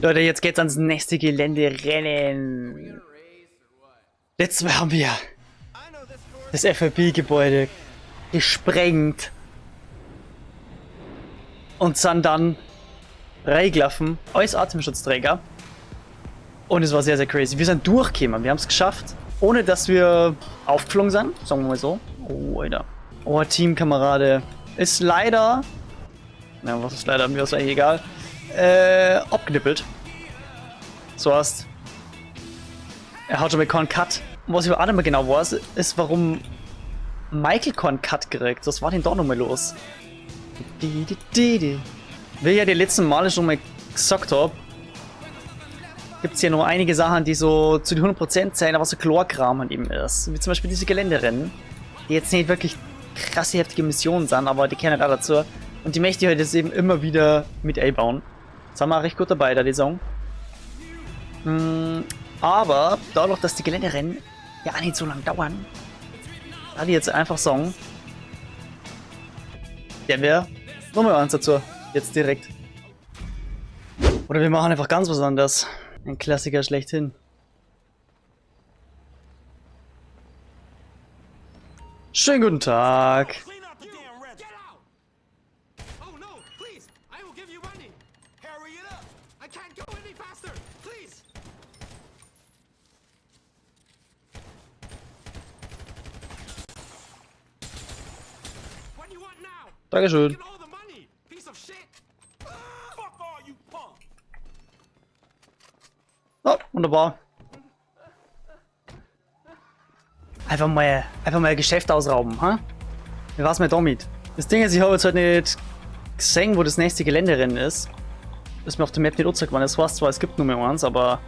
Leute, jetzt geht's ans nächste Gelände-Rennen. Letztes Mal haben wir das FRP-Gebäude gesprengt und sind dann reingelaufen als Atemschutzträger. Und es war sehr, sehr crazy. Wir sind durchgekommen, wir haben es geschafft, ohne dass wir aufgeflogen sind, sagen wir mal so. Oh, Alter. Oh, Teamkamerade ist leider, na, was ist leider, mir ist eigentlich egal, abgenippelt. So heißt, er hat schon mal keinen Cut. Und was ich aber auch nicht mehr genau weiß, ist, warum Michael keinen Cut kriegt. Was war denn da nochmal los? Wie ich ja die letzten Male schon mal gesagt habe, gibt es hier noch einige Sachen, die so zu den 100% sein, aber so Chlorkram an ihm ist. Wie zum Beispiel diese Geländerennen, die jetzt nicht wirklich krasse, heftige Missionen sind, aber die kennen auch dazu. Und die möchte ich heute jetzt eben immer wieder mit einbauen. Das haben wir auch recht gut dabei, da die Saison. Aber dadurch, dass die Geländerennen ja auch nicht so lange dauern, da die jetzt einfach sagen, der wäre Nummer 1 dazu. Jetzt direkt. Oder wir machen einfach ganz was anderes. Ein Klassiker schlechthin. Schönen guten Tag. Dankeschön. Oh, wunderbar. Einfach mal ein Geschäft ausrauben, ha? Wie war's mir damit? Das Ding ist, ich habe jetzt halt nicht gesehen, wo das nächste Geländerennen ist. Ist mir auf der Map nicht angezeigt worden. Das heißt zwar, es gibt nur mehr eins, aber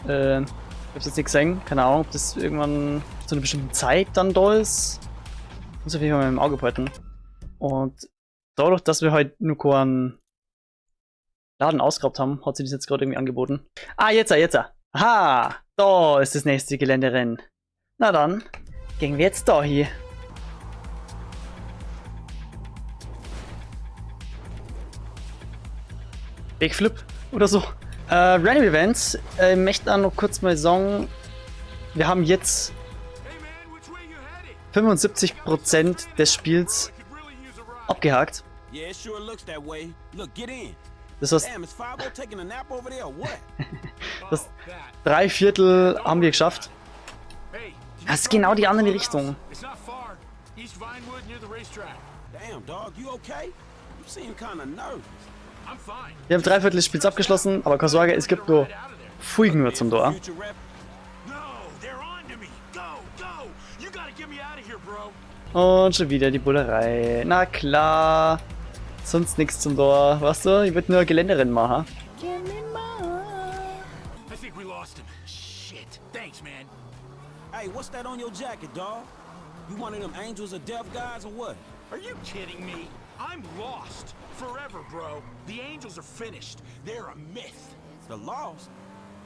ich hab's jetzt nicht gesehen. Keine Ahnung, ob das irgendwann zu einer bestimmten Zeit dann da ist. Muss auf jeden Fall mal im Auge behalten. Und dadurch, dass wir halt nur keinen Laden ausgeraubt haben, hat sich das jetzt gerade irgendwie angeboten. Ah, jetzt. Aha, da ist das nächste Geländerennen. Na dann, gehen wir jetzt da hier. Backflip oder so. Random Events. Ich möchte dann noch kurz mal sagen, wir haben jetzt 75% des Spiels abgehakt. Das heißt, das 3/4 haben wir geschafft. Das ist genau die andere Richtung. Wir haben 3/4 des Spiels abgeschlossen, aber keine Sorge, es gibt nur Fuigen zum Tor. Und schon wieder die Bullerei. Na klar. Sonst nichts zum Tor. Weißt du, ich würde nur Geländerennen machen. Hey, what's that on your jacket, dog? You one of them angels of death guys or what? Are you kidding me? I'm lost. Forever, bro. The angels are finished. They're a myth. The Lost?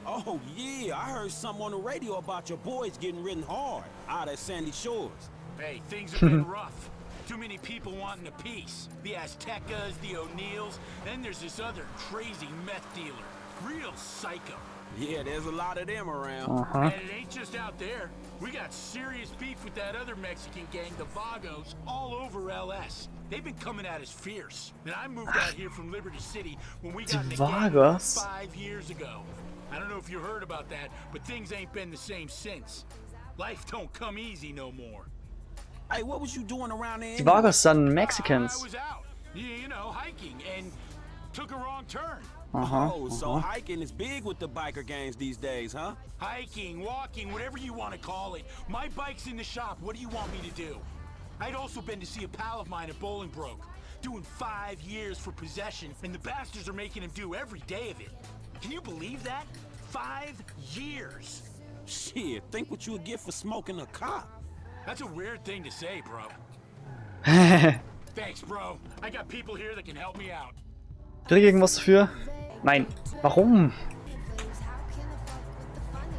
Oh, yeah, I heard something on the radio about your boys getting ridden hard out at Sandy Shores. Hey, things have been rough. Too many people wanting a piece. The Aztecas, the O'Neills, then there's this other crazy meth dealer. Real psycho. Yeah, there's a lot of them around. And it ain't just out there. We got serious beef with that other Mexican gang, the Vagos, all over LS. They've been coming at us fierce. And I moved out here from Liberty City when we got in the gang about 5 years ago. I don't know if you heard about that, but things ain't been the same since. Life don't come easy no more. Hey, what was you doing around there? Die Vagos sind I Mexicans. was out, you know, hiking and took a wrong turn. Oh, so hiking is big with the biker gangs these days, huh? Hiking, walking, whatever you want to call it. My bike's in the shop. What do you want me to do? I'd also been to see a pal of mine at Bolingbroke, doing 5 years for possession, and the bastards are making him do every day of it. Can you believe that? 5 years. Shit, think what you would get for smoking a cop. That's a weird thing to say, bro. Thanks, bro. I got people here that can help me out. Krieg ich irgendwas dafür? Nein. Warum?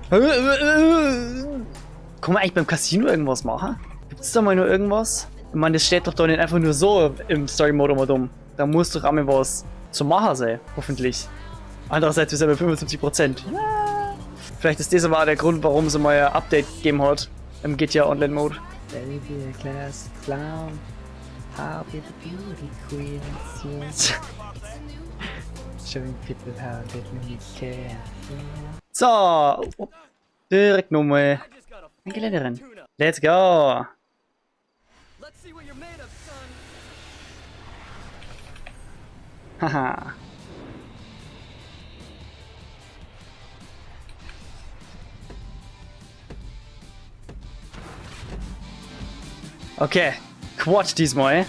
Kann man eigentlich beim Casino irgendwas machen? Gibt es da mal nur irgendwas? Ich meine, das steht doch da nicht einfach nur so im Story-Mode mal dumm. Da muss doch auch mal was zu machen sein, hoffentlich. Andererseits ist er bei 75%. Ja. Vielleicht ist das aber auch der Grund, warum sie mal ein Update gegeben hat im GTA Online Mode. Baby, a class clown. I'll be the beauty queen. Yes. Showing people how they really care. So, direkt nochmal ein Geländerennen. Let's go. Haha. Okay, Quad diesmal.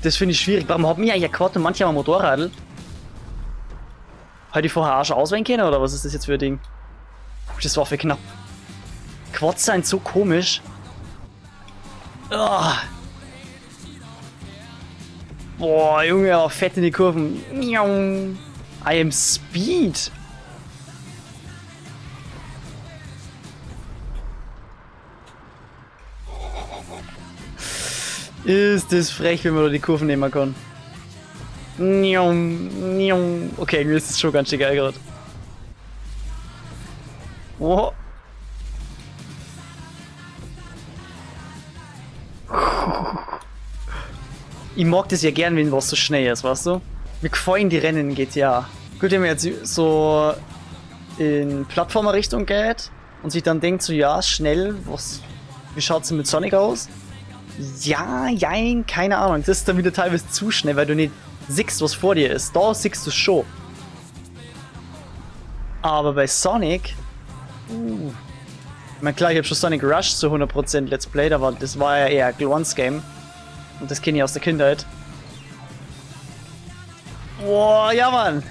Das finde ich schwierig. Warum haben wir eigentlich ein Quad und manchmal ein Motorrad? Hätte ich vorher auch schon auswählen können, oder was ist das jetzt für ein Ding? Das war für knapp. Quads sind so komisch. Oh. Boah, Junge, aber fett in die Kurven. I am Speed. Ist das frech, wenn man da die Kurven nehmen kann. Okay, mir ist das schon ganz schön geil gerade. Oh. Ich mag das ja gern, wenn was so schnell ist, weißt du? Mir gefallen die Rennen in GTA. Gut, wenn man jetzt so in Plattformer-Richtung geht und sich dann denkt, so ja, schnell, wie schaut's denn mit Sonic aus? Ja, jein, keine Ahnung. Das ist dann wieder teilweise zu schnell, weil du nicht siehst, was vor dir ist. Da siehst du es schon. Aber bei Sonic... Ich meine, klar, ich habe schon Sonic Rush zu 100% Let's Play, aber das war ja eher ein Glance-Game. Und das kenne ich aus der Kindheit. Boah, ja Mann.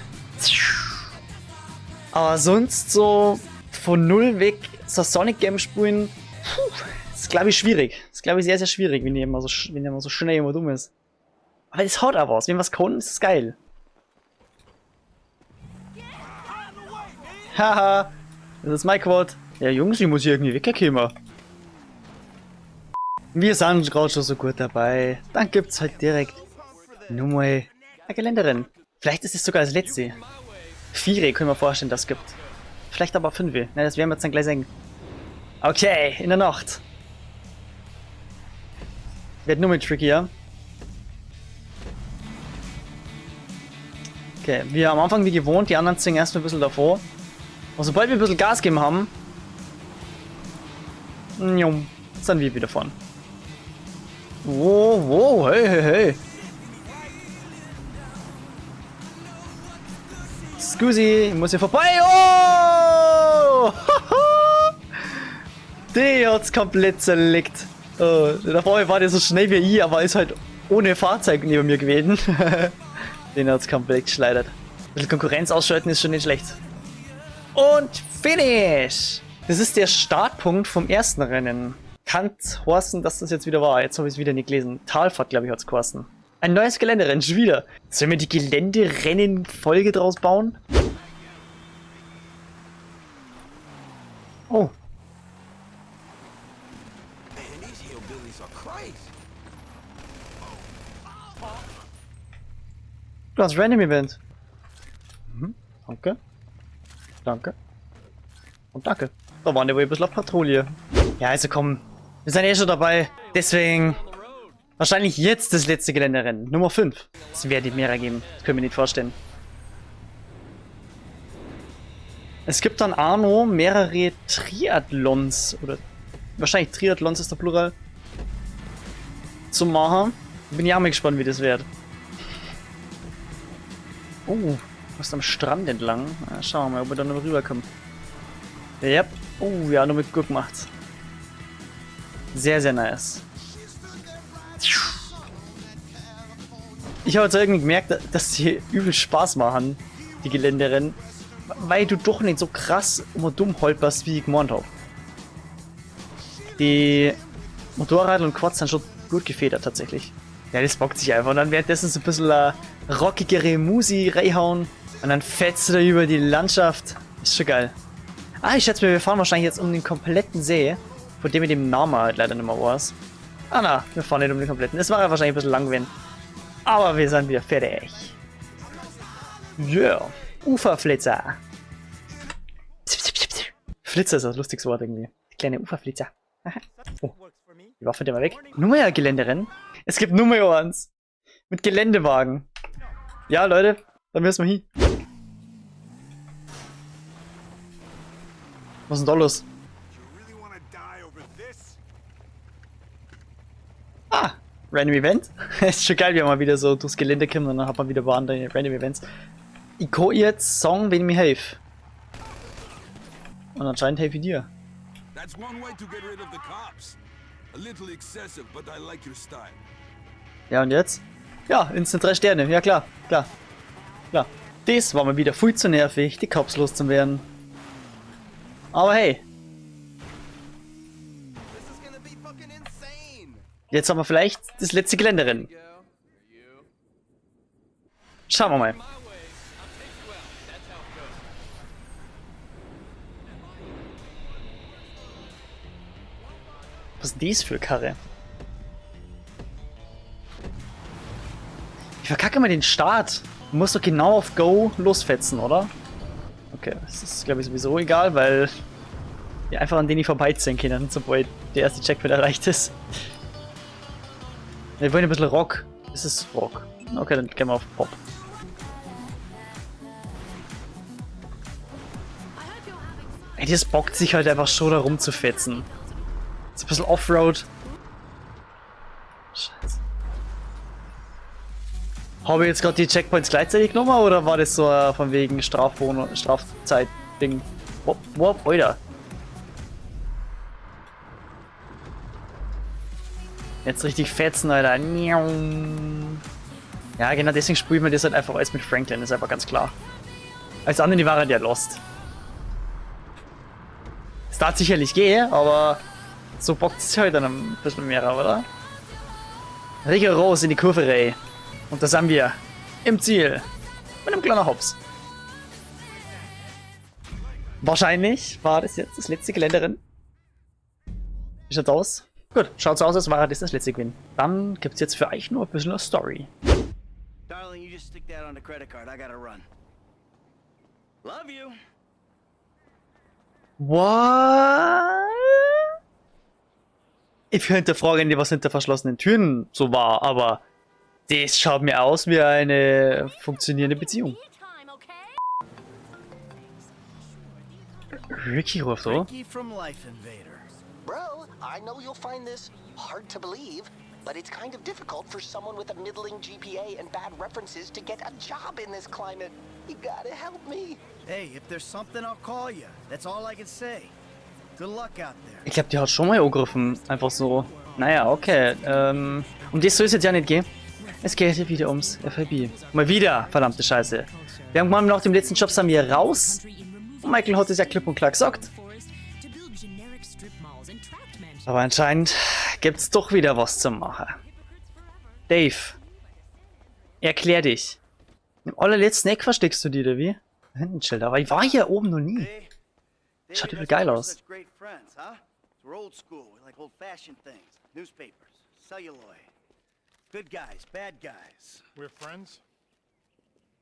Aber sonst so von null weg so Sonic-Game spielen, ist glaube ich schwierig. Ist glaube ich sehr, sehr schwierig, wenn der immer so schnell immer dumm ist. Aber das haut auch was. Wenn was kann, ist es geil. Haha. Das ist mein Quad. Ja Jungs, ich muss hier irgendwie wegkommen. Wir sind gerade schon so gut dabei. Dann gibt's halt direkt nur mal ein Geländerennen. Vielleicht ist es sogar das letzte. 4 können wir vorstellen, das gibt. Vielleicht aber 5. Ne, das werden wir jetzt dann gleich sehen. Okay, in der Nacht. Wird nur mit trickier. Okay, wir am Anfang wie gewohnt, die anderen ziehen erstmal ein bisschen davor. Und sobald wir ein bisschen Gas geben haben, sind wir wieder vorn. Wow, hey. Scusi, ich muss hier vorbei. Oh! Der hat's komplett zerlegt. Oh, davor war der so schnell wie ich, aber ist halt ohne Fahrzeug neben mir gewesen. Den hat's komplett geschleudert. Ein bisschen Konkurrenz ausschalten ist schon nicht schlecht. Und Finish! Das ist der Startpunkt vom ersten Rennen. Kann heißen, dass das jetzt wieder war. Jetzt habe ich es wieder nicht gelesen. Talfahrt, glaube ich, hat es geheißen. Ein neues Geländerennen, schon wieder. Sollen wir die Geländerennen-Folge draus bauen? Oh. Du hast Random Event. Danke. Danke. Und danke. Da waren wir wohl ein bisschen auf Patrouille. Ja, also komm. Wir sind eh schon dabei. Deswegen wahrscheinlich jetzt das letzte Geländerennen. Nummer 5. Es wird mehrere geben. Das können wir nicht vorstellen. Es gibt dann auch noch mehrere Triathlons. Oder wahrscheinlich Triathlons ist der Plural. Zu machen. Bin ja auch mal gespannt, wie das wird. Oh, was am Strand entlang. Na, schauen wir mal, ob wir da noch rüberkommen. Ja. Oh, ja, nur mit gut gemacht. Sehr, sehr nice. Ich habe jetzt irgendwie gemerkt, dass die übel Spaß machen, die Geländerennen, weil du doch nicht so krass und dumm holperst, wie ich gemeint habe. Die Motorrad und Quads sind schon gut gefedert tatsächlich. Ja, das bockt sich einfach. Und dann währenddessen so ein bisschen rockigere Musi reinhauen und dann fetzt du da über die Landschaft. Ist schon geil. Ah, ich schätze mir, wir fahren wahrscheinlich jetzt um den kompletten See, von dem mit dem Namen halt leider nicht mehr weiß. Ah na, wir fahren nicht um den kompletten. Es war ja wahrscheinlich ein bisschen lang gewesen. Aber wir sind wieder fertig. Yeah. Uferflitzer. Flitzer ist das lustigste Wort irgendwie. Kleine Uferflitzer. Oh. Die Waffe der mal weg. Nur mehr Geländerennen. Es gibt nur mehr eins. Mit Geländewagen. Ja, Leute. Dann müssen wir hin. Was ist denn da los? Ah, Random Event. Ist schon geil, wie man mal wieder so durchs Gelände kommt und dann hat man wieder andere Random Events. Ich kann jetzt sagen, wenn ich mir helfe. Und anscheinend helfe ich dir. That's one way to get rid of the cops. A little excessive, but I like your style. Ja, und jetzt? Ja, instant 3 Sterne. Ja, klar. Klar. Das war mal wieder viel zu nervig, die Cops loszuwerden. Aber hey. Jetzt haben wir vielleicht das letzte Geländerennen. Schauen wir mal. Was ist dies für Karre? Ich verkacke mal den Start. Du musst doch genau auf Go losfetzen, oder? Okay, das ist glaube ich sowieso egal, weil wir einfach an denen vorbeiziehen können, sobald der erste Checkpoint erreicht ist. Wir wollen ein bisschen Rock. Ist es Rock? Okay, dann gehen wir auf Pop. Ey, das bockt sich halt einfach schon da rumzufetzen. Ist ein bisschen Offroad. Scheiße. Habe ich jetzt gerade die Checkpoints gleichzeitig genommen oder war das so von wegen Strafzeit-Ding? Wop, Alter. Jetzt richtig fetzen, Alter. Ja, genau deswegen spielen wir das halt einfach alles mit Franklin, ist einfach ganz klar. Als andere, die waren ja lost. Es darf sicherlich gehen, aber so bockt es halt dann ein bisschen mehr, oder? Rigoros in die Kurve, Ray. Und da sind wir. Im Ziel. Mit einem kleinen Hops. Wahrscheinlich war das jetzt das letzte Geländerennen. Wie schaut's aus? Gut, schaut's aus, als wäre das das letzte Gewinn. Dann gibt's jetzt für euch nur ein bisschen eine Story. Darling, you just stick that on the credit card. I gotta run. Love you. What? Ich hinterfrage nicht, was hinter verschlossenen Türen so war, aber das schaut mir aus wie eine funktionierende Beziehung. Ricky ruft so. Ricky from Life Invader. Bro, I know you'll find this hard to believe, but it's kind of difficult for someone with a middling GPA and bad references to get a job in this climate. You gotta help me. Hey, if there's something, I'll call you. That's all I can say. Good luck out there. Ich glaube, die hat schon mal angegriffen. Einfach so. Naja, okay. Um das soll es jetzt ja nicht gehen. Es geht ja wieder ums FIB. Mal wieder, verdammte Scheiße. Wir haben mal nach dem letzten Job sind wir raus. Und Michael hat es ja klipp und klar gesagt. Aber anscheinend gibt's doch wieder was zu machen. Dave, erklär dich. Im allerletzten Eck versteckst du die, oder wie? Da hinten Schild, aber ich war hier oben noch nie. Schaut übel geil aus. Great friends, huh? We're old school. We like old-fashioned things. Newspapers, celluloid. Good guys, bad guys. We're friends?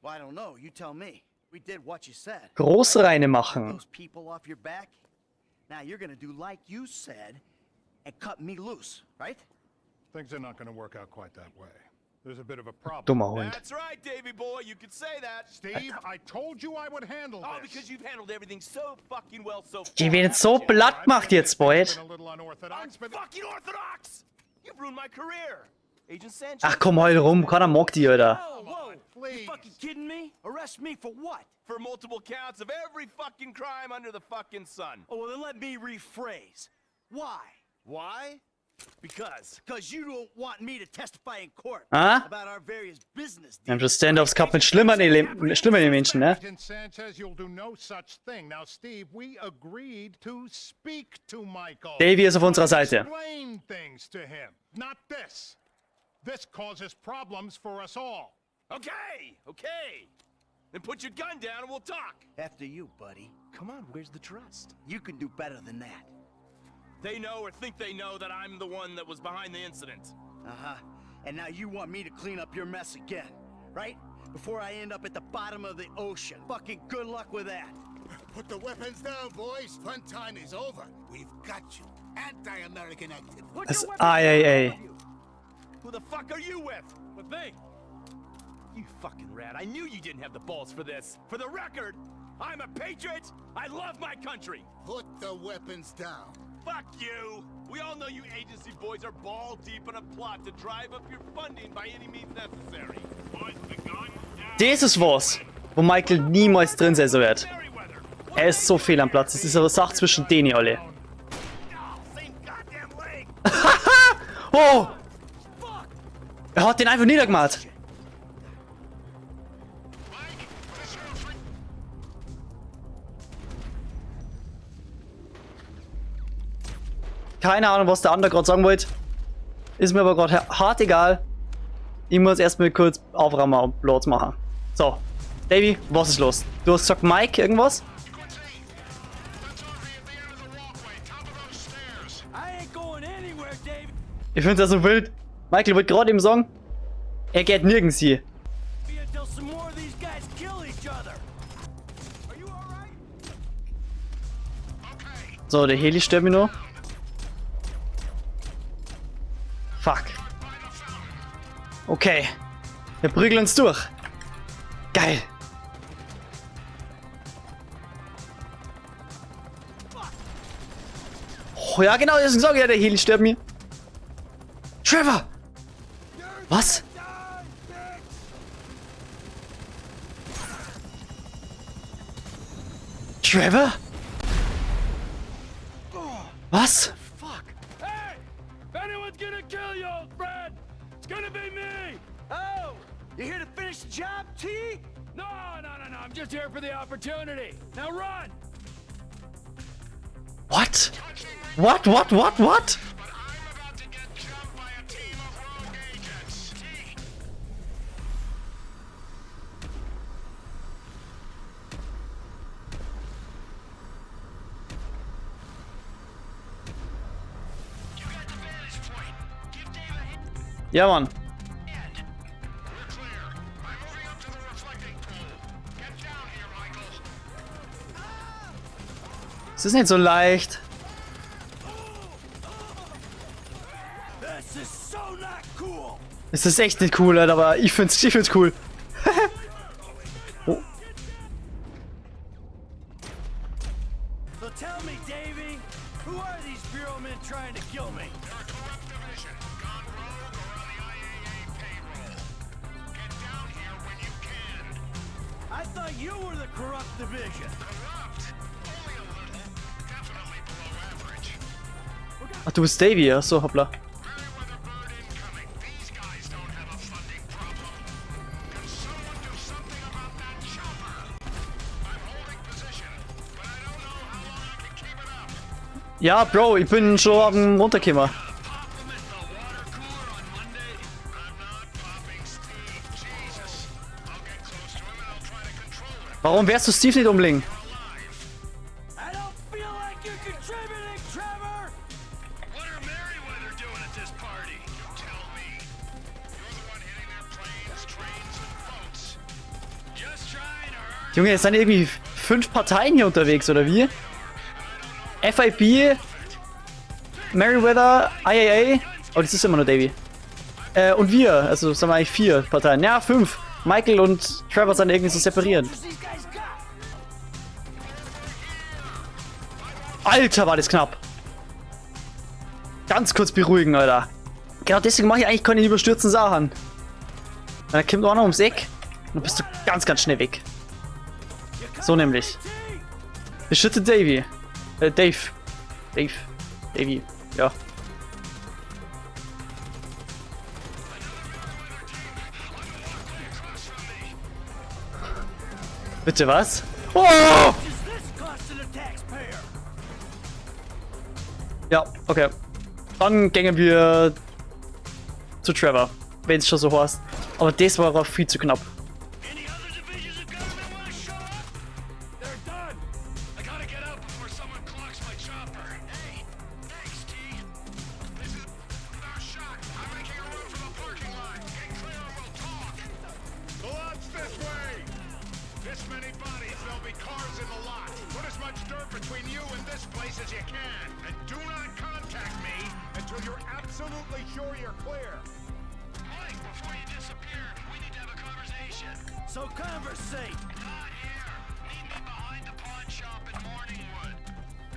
Well, I don't know. You tell me. We did what you said. Großreine machen. Those people off your back. Now you're gonna do like you said and cut me loose, right? Things are not going to work out quite that way. There's a bit of a problem. Dummer Hund. That's right, Davy boy. You could say that. Steve, I told you I would handle Oh, this. because you've handled everything so fucking well so far. Die werden so platt gemacht jetzt, Boyd. Been a little I'm unorthodox, but fucking orthodox. You've ruined my career. Agent Sanchez. Ach komm, heul rum. Keiner mag die, Alter. Whoa, whoa. please. You fucking kidding me? Arrest me for what? For multiple counts of every fucking crime under the fucking sun. Oh, well, then let me rephrase. Why? Why? Because. Because you don't want me to testify in court Ah? about our various business Wir haben deals. schon Standoffs gehabt mit schlimmeren Menschen, ne? Agent Sanchez, you'll do no such thing. Now, Steve, we agreed to speak to Michael. Davy ist auf unserer Seite. Explain things to him, not this. This causes problems for us all. Okay, okay. Then put your gun down and we'll talk. After you, buddy. Come on, where's the trust? You can do better than that. They know or think they know that I'm the one that was behind the incident. Uh-huh. And now you want me to clean up your mess again, right? Before I end up at the bottom of the ocean. Fucking good luck with that. Put the weapons down, boys. Fun time is over. We've got you. Anti-American activity. Das IAA. Who the fuck are you with? With me? You fucking rat. I knew you didn't have the balls for this. For the record, I'm a patriot. I love my country. Put the weapons down. Fuck you. We all know you agency boys are ball deep in a plot to drive up your funding by any means necessary. Das ist was, wo Michael niemals drin sein wird. Er ist so fehl am Platz. Es ist aber Sache zwischen denen alle. Oh! Er hat den einfach niedergemacht. Keine Ahnung, was der andere gerade sagen wollte. Ist mir aber gerade hart egal. Ich muss erstmal kurz aufräumen und Platz machen. So, Davy, was ist los? Du hast gesagt, Mike, irgendwas? Ich finde das so wild. Michael wollte gerade eben sagen, er geht nirgends hier. So, der Heli stört mich noch. Fuck. Okay. Wir prügeln uns durch. Geil. Oh ja, genau, das sage ich ja, der Heli stirbt mir. Trevor! Was? Trevor? Was? Hey! If anyone's gonna kill you, old friend, it's gonna be me! Oh! You here to finish the job, T? No, I'm just here for the opportunity. Now run! What? What? Ja, Mann. Es ist nicht so leicht. Es ist echt nicht cool, Alter, aber ich find's cool. Oh. So tell me, Davey, who are these Bureau men trying to kill me? I thought you were the corrupt division. Ach, du bist Davy, ja? So, hoppla. Ja, Bro, ich bin schon am Runterkommen. Warum wärst du Steve nicht umlegen? Junge, es sind irgendwie 5 Parteien hier unterwegs, oder wie? FIB, Merryweather, IAA, oh, das ist immer nur Davy. Und wir, also sagen wir eigentlich 4 Parteien. Ja, 5. Michael und Trevor sind irgendwie so separiert. Alter, war das knapp. Ganz kurz beruhigen, Alter. Genau deswegen mache ich eigentlich keine überstürzten Sachen. Dann kommt einer ums Eck und dann bist du ganz schnell weg. So nämlich. Beschütze Davy. Davy. Ja. Bitte was? Oh! Ja, okay. Dann gehen wir zu Trevor, wenn es schon so heißt. Aber das war auch viel zu knapp. much dirt between you and this place as you can. And do not contact me until you're absolutely sure you're clear. Mike, before you disappear, we need to have a conversation. So conversate. Not here. Meet me behind the pawn shop in Morningwood.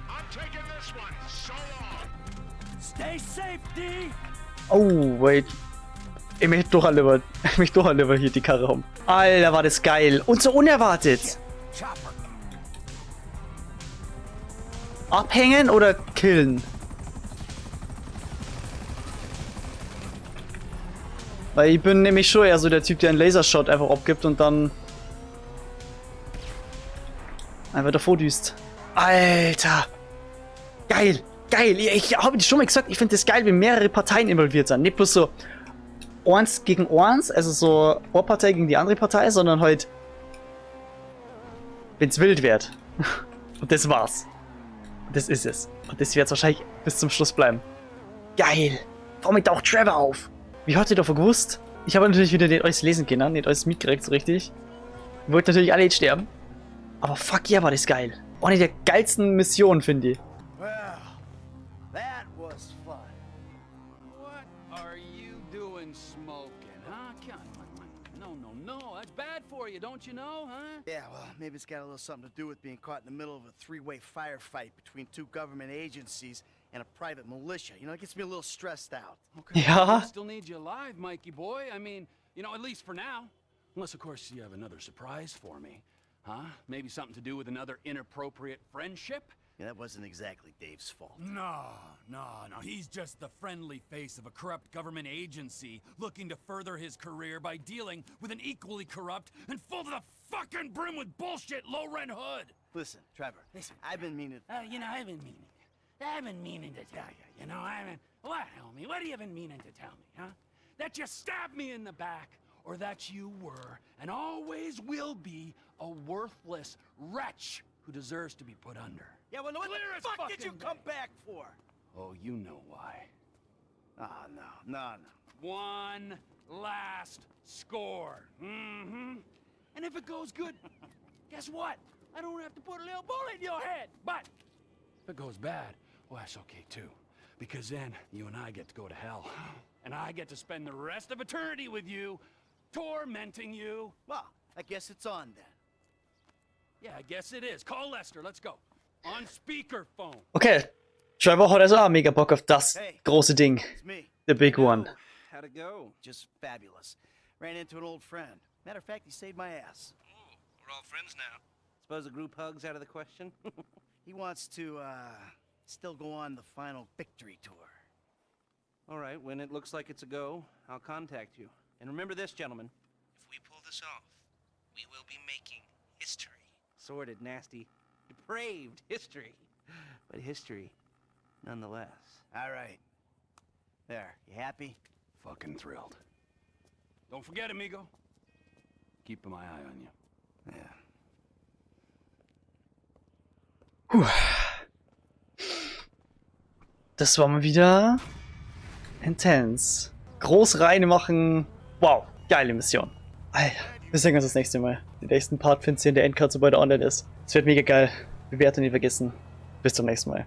I'm taking this one. So long. Stay safe, D. Oh, wait. Ich möchte doch lieber hier die Karre haben. Alter, war das geil. Und so unerwartet. Chopper. Abhängen oder killen? Weil ich bin nämlich schon eher so der Typ, der einen Lasershot einfach abgibt und dann einfach davor düst. Alter! Geil! Geil! Ich habe schon mal gesagt, ich finde das geil, wenn mehrere Parteien involviert sind. Nicht bloß so eins gegen eins, also so eine Partei gegen die andere Partei, sondern halt wenn es wild wird. Und das war's. Das ist es. Und das wird es wahrscheinlich bis zum Schluss bleiben. Geil! Warum mit auch Trevor auf? Wie hat ihr davon gewusst? Ich habe natürlich wieder nicht alles lesen können, nicht alles mitgekriegt so richtig. Wir wollten natürlich alle jetzt sterben. Aber fuck yeah, war das geil. Eine der geilsten Missionen, finde ich. Well, that was fun. What are you doing smoking, huh? No, that's bad for you, don't you know, huh? Yeah, well, maybe it's got a little something to do with being caught in the middle of a three-way firefight between two government agencies and a private militia. You know, it gets me a little stressed out. Okay. Ja. I still need you alive, Mikey boy. I mean, you know, at least for now. Unless, of course, you have another surprise for me. Huh? Maybe something to do with another inappropriate friendship? Yeah, that wasn't exactly Dave's fault. No. He's just the friendly face of a corrupt government agency looking to further his career by dealing with an equally corrupt and full to the fucking brim with bullshit low-rent hood. Listen, Trevor, I've been meaning... I've been meaning to tell you, what, homie? What have you been meaning to tell me, huh? That you stabbed me in the back, or that you were, and always will be, a worthless wretch who deserves to be put under. Yeah, well, what Clear the as fuck did you fucking come day. back for? Oh, you know why. Oh, no. One last score. Mm-hmm. And if it goes good, guess what? I don't have to put a little bullet in your head. But if it goes bad, well, that's okay too. Because then you and I get to go to hell. And I get to spend the rest of eternity with you, tormenting you. Well, I guess it's on then. Yeah, I guess it is. Call Lester, let's go. On speakerphone. Okay. Trevor hat also auch mega Bock auf das Hey. große Ding. It's me. The big one. How'd it go? Just fabulous. Ran into an old friend. Matter of fact, he saved my ass. Oh, we're all friends now. Suppose a group hug's out of the question? He wants to, still go on the final victory tour. All right, when it looks like it's a go, I'll contact you. And remember this, gentlemen. If we pull this off, we will be making history. Sordid, nasty, depraved history. But history, nonetheless. All right. There, you happy? Fucking thrilled. Don't forget, amigo. Keeping my eye on you. Yeah. Das war mal wieder intens. Groß reinmachen. Wow, geile Mission. Alter, wir sehen uns das nächste Mal. Den nächsten Part findet ihr in der Endcard, sobald er online ist. Es wird mega geil. Bewertung nicht vergessen. Bis zum nächsten Mal.